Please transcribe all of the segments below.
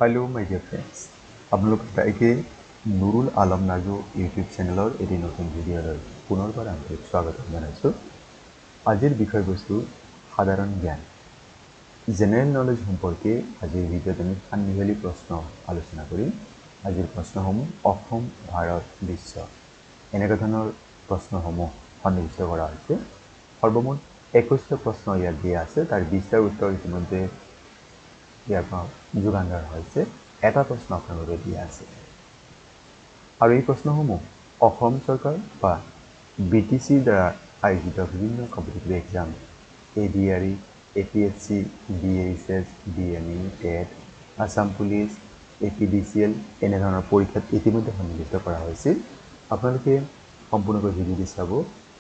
Hello' মাই dear friends, আপোনালোক আটাইকে Nurul Alam Naju YouTube চেনেলৰ এটি নতুন ভিডিঅ'লৈ পুনৰবাৰ আন্তৰিক স্বাগতম জনাইছোঁ। আজিৰ বিষয়বস্তু সাধাৰণ জ্ঞান, জেনেৰেল নলেজ সম্পৰ্কে আজিৰ ভিডিঅ'ত আমি সান্নিভেলি প্ৰশ্ন আলোচনা কৰিম। আজিৰ প্ৰশ্নসমূহ অসম, ভাৰত, বিশ্ব এনেকুৱা ধৰণৰ প্ৰশ্নসমূহ সন্নিৱিষ্ট কৰা হৈছে। সৰ্বমুঠ 21টা প্ৰশ্ন ইয়াত দিয়া আছে, তাৰ 20টাৰ উত্তৰ ইতিমধ্যে ইয়াৰ পৰা যোগান ধৰা হৈছে। এটা প্ৰশ্ন আপোনালোকে দিয়া আছে আৰু এই প্ৰশ্নসমূহ অসম চৰকাৰ বা BTCৰ দ্বাৰা আয়োজিত বিভিন্ন competitive exam ADRE, APSC, DHS, DME, TET, Assam police, APDCL এনেধৰণৰ পৰীক্ষাত ইতিমধ্যে সন্নিৱিষ্ট কৰা হৈছিল। আপোনালোকে সম্পূৰ্ণকৈ ভিডিঅ'টি চাব,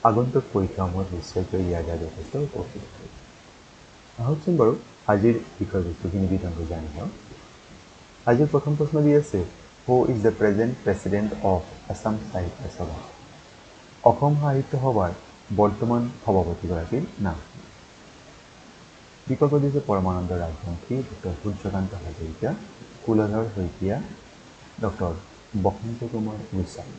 আগন্তুক পৰীক্ষাসমূহত নিশ্চয়কৈ ইয়াৰ দ্বাৰা যথেষ্ট উপকৃত হ'ব। আহকচোন বাৰু আজিৰ বিষয়বস্তুখিনি বিতংকৈ জানি লওঁ। আজিৰ প্ৰথম প্ৰশ্ন দি আছে, who is the present president of Assam সাহিত্য সভা? অসম সাহিত্য সভাৰ বৰ্তমান সভাপতিগৰাকীৰ নাম। বিকল্প দিছে পৰমানন্দ ৰাজবংশী, ডক্টৰ সূৰ্যকান্ত হাজৰিকা, কুলধৰ শইকীয়া, ডক্টৰ বসন্ত কুমাৰ গোস্বামী।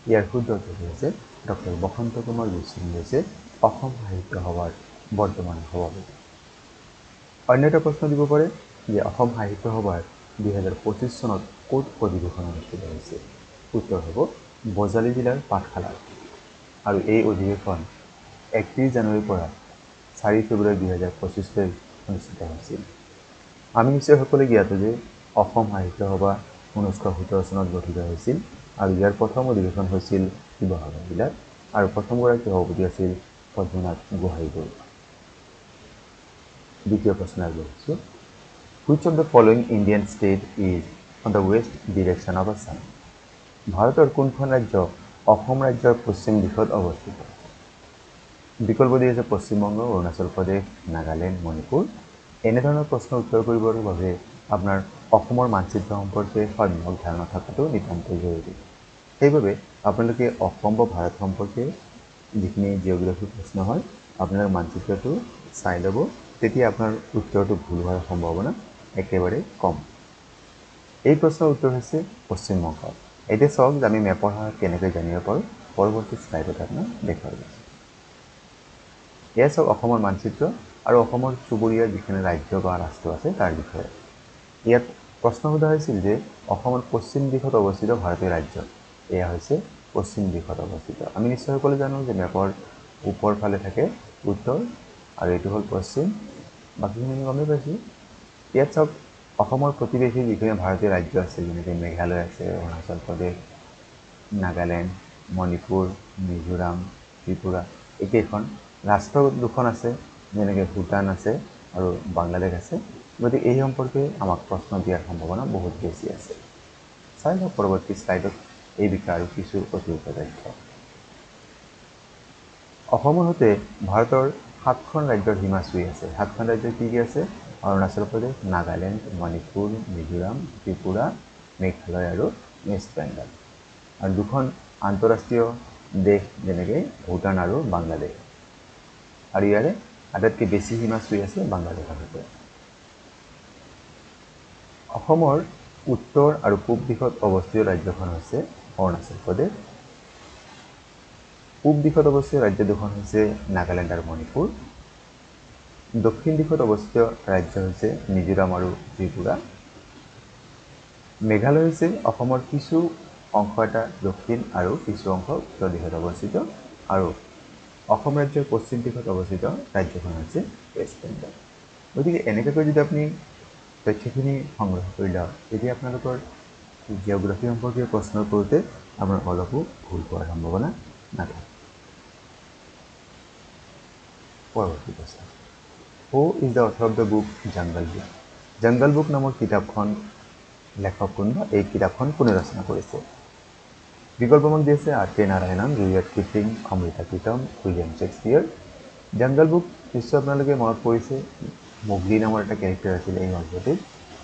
ইয়াৰ শুদ্ধ উত্তৰ হৈছে ডক্টৰ বসন্ত কুমাৰ গোস্বামী হৈছে অসম সাহিত্য সভাৰ বৰ্তমান সভাপতি। অন্য এটা প্ৰশ্ন দিব পাৰে যে অসম সাহিত্য সভাৰ 2025 চনত ক'ত অধিৱেশন অনুষ্ঠিত হৈছে? উত্তৰ হ'ব বজালী জিলাৰ পাঠশালাত। আৰু এই অধিৱেশন 31 জানুৱাৰীৰ পৰা 4 ফেব্ৰুৱাৰী 2025 অনুষ্ঠিত হৈছিল। আমি নিশ্চয় সকলোৱে জ্ঞাত যে অসম সাহিত্য সভা 1917 চনত গঠিত হৈছিল আৰু ইয়াৰ প্ৰথম অধিৱেশন হৈছিল শিৱসাগৰ জিলাত আৰু প্ৰথমগৰাকী সভাপতি আছিল পদ্মনাথ গোহাঁই বৰুৱা। দ্বিতীয় প্ৰশ্ন আগবঢ়াইছোঁ, which of the following Indian state is on the west direction of Assam? ভাৰতৰ কোনখন ৰাজ্য অসম ৰাজ্যৰ পশ্চিম দিশত অৱস্থিত? বিকল্প দি আছে পশ্চিমবংগ, অৰুণাচল প্ৰদেশ, নাগালেণ্ড, মণিপুৰ। এনেধৰণৰ প্ৰশ্ন উত্তৰ কৰিবৰ বাবে আপোনাৰ অসমৰ মানচিত্ৰ সম্পৰ্কে সম্যক ধাৰণা থকাটো নিতান্তই জৰুৰী। সেইবাবে আপোনালোকে অসম বা ভাৰত সম্পৰ্কে যিখিনি জিঅ'গ্ৰাফি প্ৰশ্ন হয় আপোনালোকে মানচিত্ৰটো চাই ল'ব, তেতিয়া আপোনাৰ উত্তৰটো ভুল হোৱাৰ সম্ভাৱনা একেবাৰে কম। এই প্ৰশ্নৰ উত্তৰ হৈছে পশ্চিমবংগ। এতিয়া চাওক যে আমি মেপৰ সহায়ত কেনেকৈ জানিব পাৰোঁ, পৰৱৰ্তী শ্লাইডত আপোনাক দেখুৱাই দিছোঁ। এয়া চাওক অসমৰ মানচিত্ৰ আৰু অসমৰ চুবুৰীয়া যিখিনি ৰাজ্য বা ৰাষ্ট্ৰ আছে তাৰ বিষয়ে। ইয়াত প্ৰশ্ন সোধা হৈছিল যে অসমৰ পশ্চিম দিশত অৱস্থিত ভাৰতীয় ৰাজ্য, এয়া হৈছে পশ্চিম দিশত অৱস্থিত। আমি নিশ্চয় সকলোৱে জানো যে মেপৰ ওপৰ ফালে থাকে উত্তৰ আৰু এইটো হ'ল পশ্চিম, বাকীখিনি আমি গমেই পাইছোঁ। ইয়াত চাওক অসমৰ প্ৰতিৱেশী যিখিনি ভাৰতীয় ৰাজ্য আছে, যেনেকৈ মেঘালয় আছে, অৰুণাচল প্ৰদেশ, নাগালেণ্ড, মণিপুৰ, মিজোৰাম, ত্ৰিপুৰা, একেইখন ৰাষ্ট্ৰ দুখন আছে, যেনেকৈ ভূটান আছে আৰু বাংলাদেশ আছে। গতিকে এই সম্পৰ্কে আমাক প্ৰশ্ন দিয়াৰ সম্ভাৱনা বহুত বেছি আছে। চাই লওক পৰৱৰ্তী শ্লাইডত এই বিষয়ে আৰু কিছু অতিৰিক্ত তথ্য। অসমৰ সৈতে ভাৰতৰ 7খন ৰাজ্যৰ সীমা চুই আছে। 7খন ৰাজ্য কি কি আছে? অৰুণাচল প্ৰদেশ, নাগালেণ্ড, মণিপুৰ, মিজোৰাম, ত্ৰিপুৰা, মেঘালয় আৰু ৱেষ্ট বেংগল। আৰু দুখন আন্তঃৰাষ্ট্ৰীয় দেশ যেনেকৈ ভূটান আৰু বাংলাদেশ। আৰু ইয়াৰে আটাইতকৈ বেছি সীমা চুই আছে বাংলাদেশৰ সৈতে। অসমৰ উত্তৰ আৰু পূব দিশত অৱস্থিত ৰাজ্যখন হৈছে অৰুণাচল প্ৰদেশ। পূব দিশত অৱস্থিত ৰাজ্য দুখন হৈছে নাগালেণ্ড আৰু মণিপুৰ। দক্ষিণ দিশত অৱস্থিত ৰাজ্য হৈছে মিজোৰাম আৰু ত্ৰিপুৰা। মেঘালয় হৈছে অসমৰ কিছু অংশ এটা দক্ষিণ আৰু কিছু অংশ উত্তৰ দিশত অৱস্থিত আৰু অসম ৰাজ্যৰ পশ্চিম দিশত অৱস্থিত ৰাজ্যখন হৈছে ৱেষ্ট বেংগল। গতিকে এনেকৈ যদি আপুনি তথ্যখিনি সংগ্ৰহ কৰি লয়, তেতিয়া আপোনালোকৰ জিঅ'গ্ৰাফি সম্পৰ্কীয় প্ৰশ্ন কৰোঁতে আপোনাৰ অলপো ভুল হোৱাৰ সম্ভাৱনা নাথাকে। পৰৱৰ্তী প্ৰশ্ন, who is the author of the book jungle book? Jungle book নামৰ কিতাপখন লেখক কোন বা এই কিতাপখন কোনে ৰচনা কৰিছে? বিকল্প আমাক দি আছে R.K. Narayanan, Rudyard Kipling, Amrita Pritam, William Shakespeare. Jungle Book নিশ্চয় আপোনালোকে মনত পৰিছে, মোগলী নামৰ এটা কেৰেক্টাৰ আছিলে এই গল্পটোত।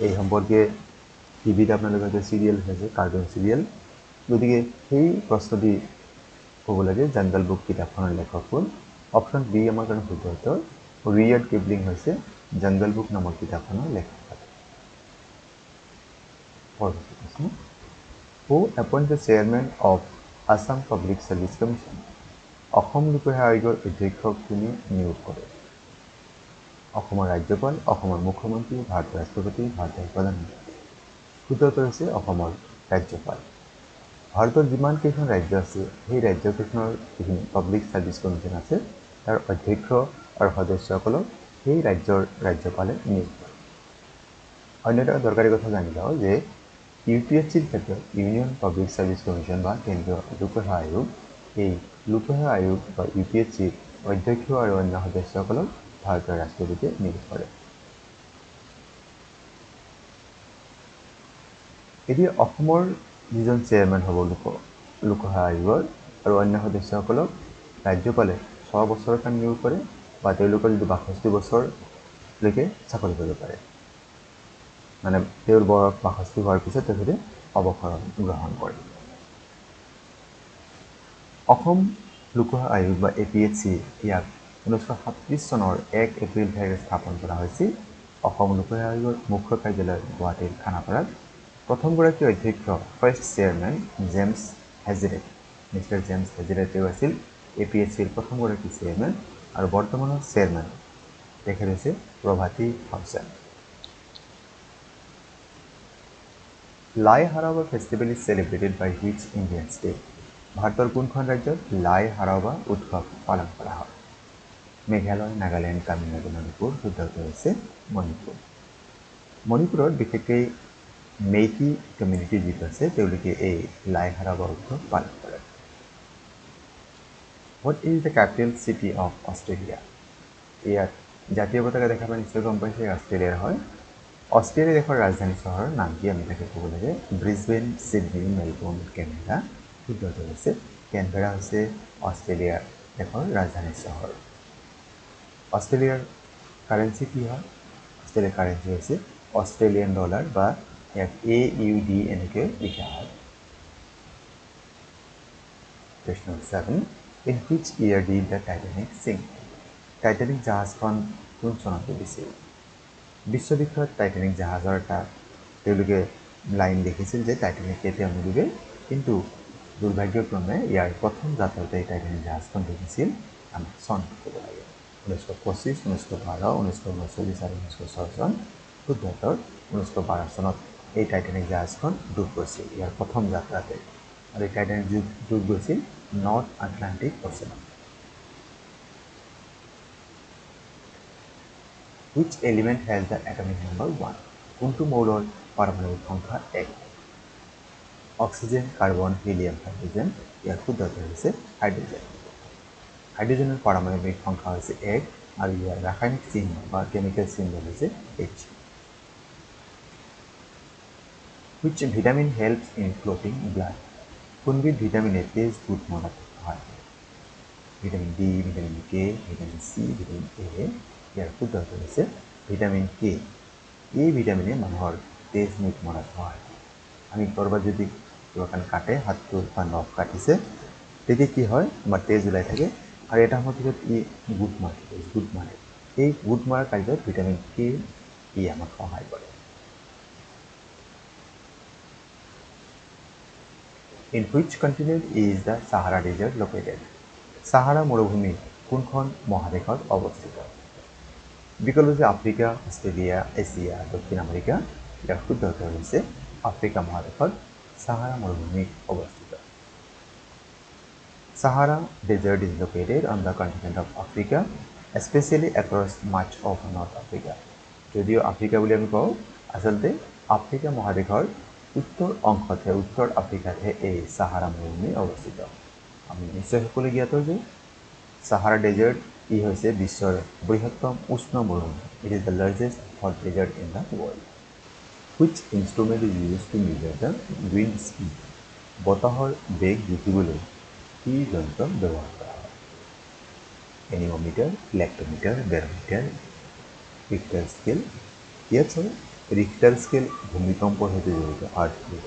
এই সম্পৰ্কে টিভিত আপোনালোকে হয়তো চিৰিয়েল চাইছে, কাৰ্টুন চিৰিয়েল। গতিকে সেই প্ৰশ্নটি ক'ব লাগে জংগল বুক কিতাপখনৰ লেখক কোন? অপশ্যন বি আমাৰ কাৰণে শুদ্ধ উত্তৰ, ৰুডয়াৰ্ড কিপলিং হৈছে জংগল বুক নামৰ কিতাপখনৰ লেখক। পৰৱৰ্তী প্ৰশ্ন who appoint the chairman of Assam public service commission Assam লোকসেৱা আয়োগৰ অধ্যক্ষক কোনে নিয়োগ কৰে অসমৰ ৰাজ্যপাল অসমৰ মুখ্যমন্ত্ৰী ভাৰতৰ ৰাষ্ট্ৰপতি ভাৰতৰ প্ৰধানমন্ত্ৰী শুদ্ধ উত্তৰ হৈছে অসমৰ ৰাজ্যপাল ভাৰতৰ যিমান কেইখন ৰাজ্য আছে সেই ৰাজ্যকেইখনৰ যিখিনি পাব্লিক চাৰ্ভিচ কমিশ্যন আছে তাৰ অধ্যক্ষ আৰু সদস্যসকলক সেই ৰাজ্যৰ ৰাজ্যপালে নিয়োগ কৰে অন্য এটা দৰকাৰী কথা জানি লওঁ যে ইউপিএছচিৰ ক্ষেত্ৰত ইউনিয়ন পাব্লিক চাৰ্ভিচ কমিশ্যন বা কেন্দ্ৰীয় লোকসেৱা আয়োগ এই লোকসেৱা আয়োগ বা ইউপিএছচিৰ অধ্যক্ষ আৰু অন্য সদস্যসকলক ভাৰতৰ ৰাষ্ট্ৰপতিয়ে নিয়োগ কৰে এতিয়া অসমৰ যিজন চেয়াৰমেন হ'ব লোকসেৱা আয়োগৰ আৰু অন্য সদস্যসকলক ৰাজ্যপালে 6 বছৰৰ কাৰণে নিয়োগ কৰে বা তেওঁলোকৰ যদি 62 বছৰলৈকে চাকৰি কৰিব পাৰে মানে তেওঁৰ বয়স 62 হোৱাৰ পিছত তেখেতে অৱসৰ গ্ৰহণ কৰে অসম লোকসেৱা আয়োগ বা এপিএছচি ইয়াক 1937 চনৰ 1 এপ্ৰিল তাৰিখে স্থাপন কৰা হৈছিল অসম লোকসেৱা আয়োগৰ মুখ্য কাৰ্যালয় গুৱাহাটীৰ খানাপাৰাত প্ৰথমগৰাকী অধ্যক্ষ ফাৰ্ষ্ট চেয়াৰমেন জেমছ হেজেৰেট মিষ্টাৰ জেমছ হেজেৰেট তেওঁ আছিল এপিএছচিৰ প্ৰথমগৰাকী চেয়াৰমেন আৰু বৰ্তমানৰ চেয়াৰমেন তেখেত হৈছে প্ৰভাতী থামছন Lai Haraoba festival is celebrated by which Indian state ভাৰতৰ কোনখন ৰাজ্যত লাই হাৰাবা উৎসৱ পালন কৰা হয় মেঘালয় নাগালেণ্ড তামিলনাডু মণিপুৰ শুদ্ধ উত্তৰ হৈছে মণিপুৰ মণিপুৰত বিশেষকৈ মেইটি কমিউনিটি যিটো আছে তেওঁলোকে এই লাই হাৰাবা উৎসৱ পালন কৰে what is the capital city of Australia ইয়াত জাতীয় পতাকা দেখা পাই নিশ্চয় গম পাইছে অষ্ট্ৰেলিয়াৰ হয় অষ্ট্ৰেলিয়া দেশৰ ৰাজধানী চহৰৰ নাম কি আমি তাকে ক'ব লাগে ব্ৰিছবেন ছিডনী মেলবৰ্ণ কেনবেৰা শুদ্ধ উত্তৰ হৈছে কেনবেৰা হৈছে অষ্ট্ৰেলিয়া দেশৰ ৰাজধানী চহৰ অষ্ট্ৰেলিয়াৰ কাৰেন্সি কি হয় অষ্ট্ৰেলিয়াৰ কাৰেন্সি হৈছে অষ্ট্ৰেলিয়ান ডলাৰ বা ইয়াক AUD এনেকৈ লিখা হয় Question 7 In which year did the Titanic sink? Titanic জাহাজখন কোন চনত ডুবিছিল বিশ্ববিখ্যাত টাইটানিক জাহাজৰ এটা তেওঁলোকে লাইন দেখিছিল যে টাইটানিক কেতিয়াও নুডুবে কিন্তু দুৰ্ভাগ্যক্ৰমে ইয়াৰ প্ৰথম যাত্ৰাতে টাইটানিক জাহাজখন ডুবিছিল আমি চন ক'ব লাগে 1925 1912 1939 আৰু 1906 চন শুদ্ধ উত্তৰ 1912 চনত এই টাইটানিক জাহাজখন ডুব গৈছিল ইয়াৰ প্ৰথম যাত্ৰাতে আৰু এই টাইটানিক ডুব গৈছিল নৰ্থ আটলাণ্টিক অ'চেনত Which element has the atomic number 1? কোনটো মৌলৰ পাৰমাণৱিক সংখ্যা 1? অক্সিজেন, কাৰ্বন, হিলিয়াম, হাইড্ৰোজেন ইয়াৰ শুদ্ধ উত্তৰ হৈছে হাইড্ৰোজেন। হাইড্ৰোজেনৰ পাৰমাণৱিক সংখ্যা হৈছে 1 আৰু ইয়াৰ ৰাসায়নিক চিহ্ন বা কেমিকেল চিহ্ন হৈছে H. Which vitamin helps in clotting blood? কোনবিধ ভিটামিনে তেজ গোট মৰাত সহায় কৰে? Vitamin D, vitamin K, vitamin C, vitamin A ইয়াৰ শুদ্ধ উত্তৰ হৈছে ভিটামিন K এই ভিটামিনে মানুহৰ তেজ গোট মৰাত সহায় কৰে আমি কৰবাত যদি কিবা কান কাটে হাতটো বা নখ কাটিছে তেতিয়া কি হয় আমাৰ তেজ ওলাই থাকে আৰু এটা সময়ত ই গোট মাৰে এই গোট মৰাৰ কাৰ্যত ভিটামিন K ই আমাক সহায় কৰে In which continent is the Sahara Desert located? Sahara মৰুভূমি কোনখন মহাদেশত অৱস্থিত বিকল্প হৈছে আফ্ৰিকা অষ্ট্ৰেলিয়া এছিয়া দক্ষিণ আমেৰিকা ইয়াৰ শুদ্ধ উত্তৰ হৈছে আফ্ৰিকা মহাদেশত সাহাৰা মৰুভূমি অৱস্থিত Sahara Desert is located on the continent of Africa especially across much of North Africa যদিও আফ্ৰিকা বুলি আমি কওঁ আসলতে আফ্ৰিকা মহাদেশৰ উত্তৰ অংশতে উত্তৰ আফ্ৰিকাতে এই সাহাৰা মৰুভূমি অৱস্থিত আমি নিশ্চয় সকলোৱে জ্ঞাত যে সাহাৰা ডেজাৰ্ট ই হৈছে বিশ্বৰ বৃহত্তম উষ্ণ মৰুভূমি it is the largest hot desert in the world which instrument is used to measure the wind speed বতাহৰ বেগ জুখিবলৈ কি যন্ত্ৰ ব্যৱহাৰ কৰা হয় এনিমোমিটাৰ ইলেক্ট্ৰোমিটাৰ বেৰোমিটাৰ ৰিক্টাৰ স্কেল ইয়াত ৰিক্টাৰ স্কেল ভূমিকম্পৰ সৈতে জড়িত আৰ্থকুৱেক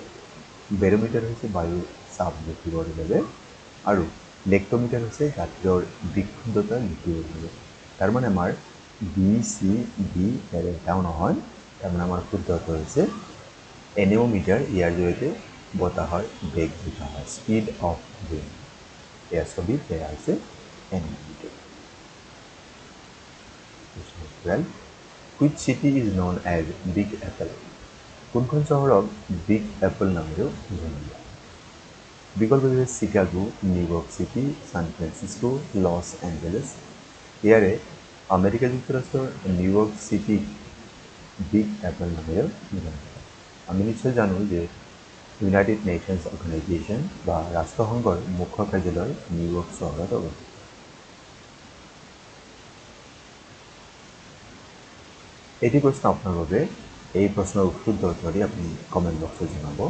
বেৰোমিটাৰ হৈছে বায়ু চাপ জুখিবৰ বাবে আৰু ইলেক্ট্ৰোমিটাৰ হৈছে গাঁতৰ বিশুদ্ধতা জুখিবৰ বাবে তাৰ মানে আমাৰ B C D এটাও নহয় তাৰ মানে আমাৰ শুদ্ধ উত্তৰ হৈছে এনিমোমিটাৰ ইয়াৰ জৰিয়তে বতাহৰ বেগ বুজা হয় স্পীড অফ উইণ্ড ইয়াৰ ছবিত এয়া হৈছে এনিমোমিটাৰ Which city is known as Big Apple? কোনখন চহৰক বিগ এপল নামেৰেও জনা বিকল্প হৈছে Chicago New York city San Francisco Los Angeles ইয়াৰে আমেৰিকা যুক্তৰাষ্ট্ৰৰ নিউয়ৰ্ক চিটি বিগ এপল নামেৰেও জনা আমি নিশ্চয় জানো যে ইউনাইটেড নেশ্যনছ অৰ্গেনাইজেশ্যন বা ৰাষ্ট্ৰসংঘৰ মুখ্য কাৰ্যালয় নিউয়ৰ্ক চহৰত অৱস্থিত এটি প্ৰশ্ন আপোনাৰ বাবে এই প্ৰশ্নৰ শুদ্ধ উত্তৰ দি আপুনি কমেণ্ট বক্সত জনাব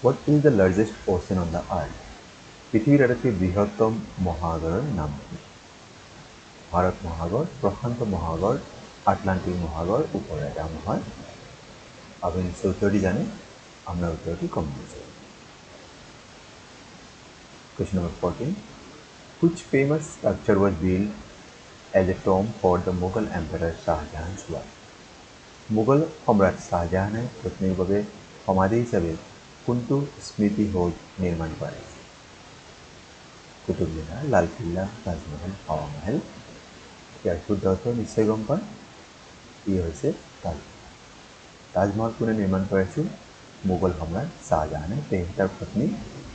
What is the largest ocean on the earth? পৃথিৱীৰ আটাইতকৈ বৃহত্তম মহাসাগৰৰ নাম কি ভাৰত মহাসাগৰ প্ৰশান্ত মহাসাগৰ আটলান্টিক মহাসাগৰ ওপৰৰ এটা নহয় আপুনি নিশ্চয় উত্তৰটি জানে আপোনাৰ উত্তৰটি কমেণ্ট বক্সত Question number 14 Which famous structure was built as a tomb for the Mughal Emperor Shah Jahan's wife? Mughal সম্ৰাট শাহজাহানে পত্নীৰ বাবে সমাধি হিচাপে কোনটো স্মৃতি হৌধ নিৰ্মাণ কৰে কুতুব মিনাৰ লালকিল্লা তাজমহল হাৱা মহল ইয়াৰ শুদ্ধ উত্তৰ নিশ্চয় গম পায় ই হৈছে তাজমহল কোনে নিৰ্মাণ কৰিছিল মোগল সম্ৰাট শাহজাহানে তেখেতৰ পত্নী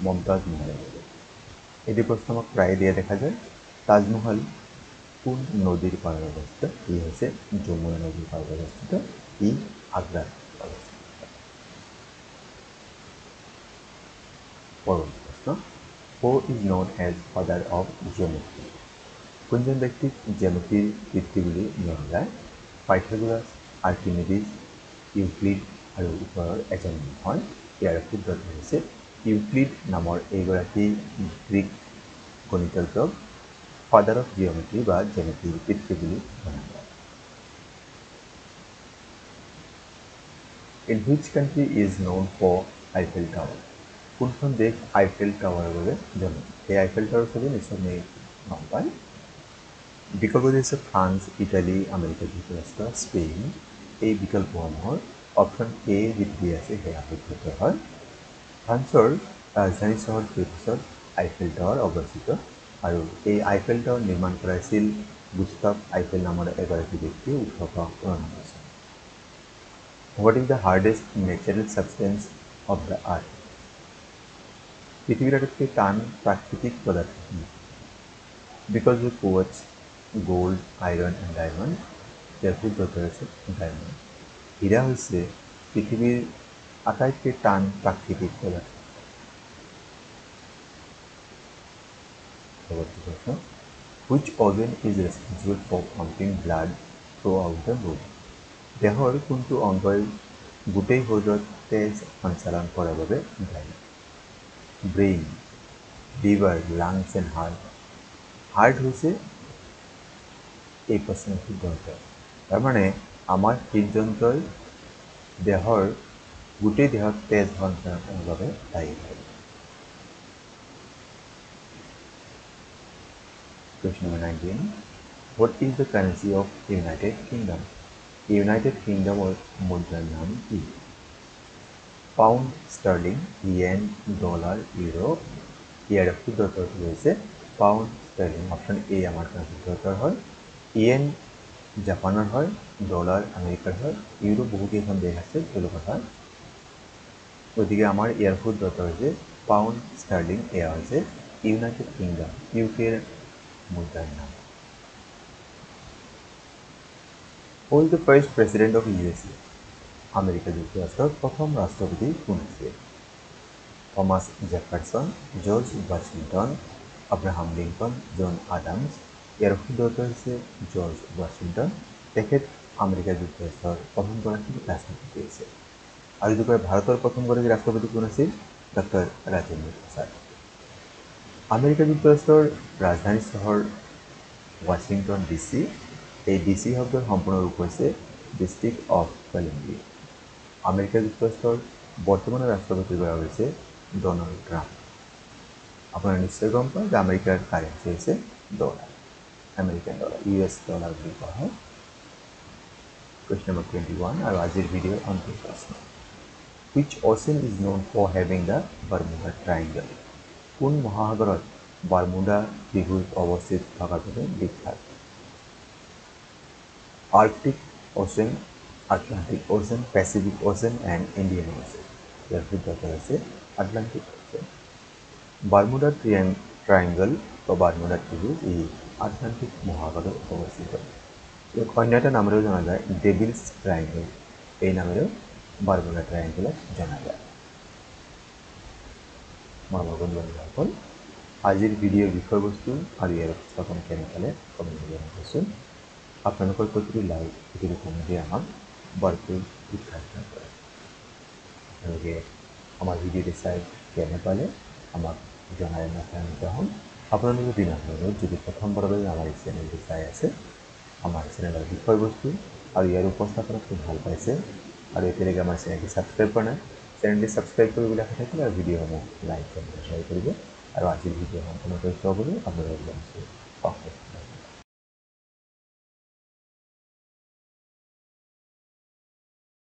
মমতাজ মহলে এটি প্ৰশ্ন আমাক প্ৰায়ে দিয়া দেখা যায় তাজমহল কোন নদীৰ পাৰত অৱস্থিত ই হৈছে যমুনা নদীৰ পাৰত অৱস্থিত ই আগ্ৰাত অৱস্থিত পৰৱৰ্তী প্ৰশ্ন Who is known as father of geometry? কোনজন ব্যক্তিক জ্যামিতিৰ পিতৃ বুলি জনা যায় পাইথাগোৰাছ আৰ্কিমিডিছ ইউক্লিড আৰু ওপৰৰ এজন হয় ইয়াৰ শুদ্ধ উত্তৰ হৈছে ইউক্লিড নামৰ এইগৰাকী গ্ৰীক গণিতজ্ঞক ফাদাৰ অফ জিঅ'মেট্ৰি বা জ্যামিতিৰ পিতৃ বুলি জনা যায় In which country is known for Eiffel Tower? কোনখন দেশ আইফেল টাৱাৰৰ বাবে জনাজাত এই আইফেল টাৱাৰ ছবি নিশ্চয় গম পায় বিকল্প হৈছে ফ্ৰান্স ইটালী আমেৰিকা যুক্তৰাষ্ট্ৰ স্পেইন এই বিকল্পসমূহৰ অপশ্যন এ যিটো দিয়া আছে সেয়া শুদ্ধ হয় ফ্ৰান্সৰ ৰাজধানী চহৰ পেৰিছত আইফেল টাৱাৰ অৱস্থিত আৰু এই আইফেল টাৱাৰ নিৰ্মাণ কৰাইছিল গুস্তাভ আইফেল নামৰ এগৰাকী ব্যক্তিয়ে 1899 চনত What is the hardest natural substance of the earth? পৃথিৱীৰ আটাইতকৈ টান প্ৰাকৃতিক পদাৰ্থ Because of quartz, gold, iron and diamond, ইয়াৰ শুদ্ধ উত্তৰ হৈছে ডায়মণ্ড হীৰা হৈছে পৃথিৱীৰ আটাইতকৈ টান প্ৰাকৃতিক পদাৰ্থ পৰৱৰ্তী প্ৰশ্ন Which organ is responsible for pumping blood throughout the body? দেহৰ কোনটো অংগই গোটেই শৰীৰত তেজ সঞ্চালন কৰাৰ বাবে দায়ী brain liver lungs and heart হৈছে এই প্ৰশ্নৰ শুদ্ধ উত্তৰ তাৰমানে আমাৰ হৃদযন্ত্ৰই দেহৰ গোটেই দেহত তেজ সঞ্চালনৰ বাবে দায়ী হয় Question number 19 What is the currency of United Kingdom? United Kingdom মুদ্ৰাৰ নাম কি pound sterling yen dollar euro ইয়াৰ শুদ্ধ উত্তৰটো হৈছে পাউণ্ড ষ্টাৰ্লিং অপশ্যন এ আমাৰ কাৰণে শুদ্ধ উত্তৰ হয় ইয়েন জাপানৰ হয় ডলাৰ আমেৰিকাৰ হয় ইউৰো বহুকেইখন দেশ আছে তেওঁলোকৰ হয় গতিকে আমাৰ ইয়াৰ শুদ্ধ উত্তৰ হৈছে পাউণ্ড ষ্টাৰ্লিং এয়া হৈছে ইউনাইটেড কিংডম ইউকেৰ মুদ্ৰাৰ নাম Who is the first president of USA? America যুক্তৰাষ্ট্ৰৰ প্ৰথম ৰাষ্ট্ৰপতি কোন আছিল Thomas Jefferson George Washington Abraham Lincoln John Adams ইয়াৰ শুদ্ধ উত্তৰ হৈছে জৰ্জ ৱাশ্বিংটন তেখেত আমেৰিকা যুক্তৰাষ্ট্ৰৰ প্ৰথমগৰাকী ৰাষ্ট্ৰপতি আছিল আৰু যদিও ভাৰতৰ প্ৰথমগৰাকী ৰাষ্ট্ৰপতি কোন আছিল ডক্টৰ ৰাজেন্দ্ৰ প্ৰসাদ আমেৰিকা যুক্তৰাষ্ট্ৰৰ ৰাজধানী চহৰ ৱাশ্বিংটন ডিচি এই ডিচি শব্দৰ সম্পূৰ্ণ ৰূপ হৈছে ডিষ্ট্ৰিক্ট অফ কলম্বিয়া আমেৰিকা যুক্তৰাষ্ট্ৰৰ বৰ্তমানৰ ৰাষ্ট্ৰপতিগৰাকী হৈছে ডনাল্ড ট্ৰাম্প আপোনাৰ নিশ্চয় গম পায় যে আমেৰিকাৰ কাৰেন্সি হৈছে dollar American dollar US dollar বুলি কোৱা হয় Question number 21 আৰু আজিৰ ভিডিঅ'ৰ অন্তিম প্ৰশ্ন Which ocean is known for having the Bermuda Triangle? কোন মহাসাগৰত বাৰমুডা ত্ৰিভুজ অৱস্থিত থকাৰ বাবে বিখ্যাত? Arctic Ocean, Atlantic Ocean, Pacific Ocean and Indian Ocean. ইয়াৰ উত্তৰটো হৈছে Atlantic Ocean. বাৰমুডা ট্ৰায়াঙ্গল বা বাৰমুডা ত্ৰিভুজ এই আটলান্টিক মহাসাগৰে অবস্থিত ইয়াক অন্য এটা নামেৰেও জনা যায় ডেভিলছ ট্ৰায়াঙ্গল এই নামেৰেও বাৰমুডা ট্ৰায়াঙ্গলক জনা যায় মৰমৰ বন্ধুসকল আজিৰ ভিডিঅ'ৰ বিষয়বস্তু আৰু ইয়াৰ উপস্থাপন কেনে পালে কমেণ্ট জনাবচোন আপোনালোকৰ প্ৰতিটো লাইক প্ৰতিটো কমেণ্টে আমাক ভৰপূৰ উৎসাহিত কৰে আপোনালোকে আমাৰ ভিডিঅ'টো চাই কেনে পালে আমাক জনাই নাথাকিলে হ'ম আপোনালোকে দিনাখনত যদি প্ৰথমবাৰৰ বাবে আমাৰ এই চেনেলটো চাই আছে আমাৰ চেনেলৰ বিষয়বস্তু আৰু ইয়াৰ উপস্থাপনটো ভাল পাইছে আৰু এতিয়ালৈকে আমাৰ চেনেলটো ছাবস্ক্ৰাইব কৰা নাই চেনেলটো ছাবস্ক্ৰাইব কৰিবলৈ আশা থাকিলে আৰু ভিডিঅ'সমূহ লাইক কমেণ্ট শ্বেয়াৰ কৰিব আৰু আজিৰ ভিডিঅ' সম্পূৰ্ণ কৰি চাবলৈ আপোনালোকক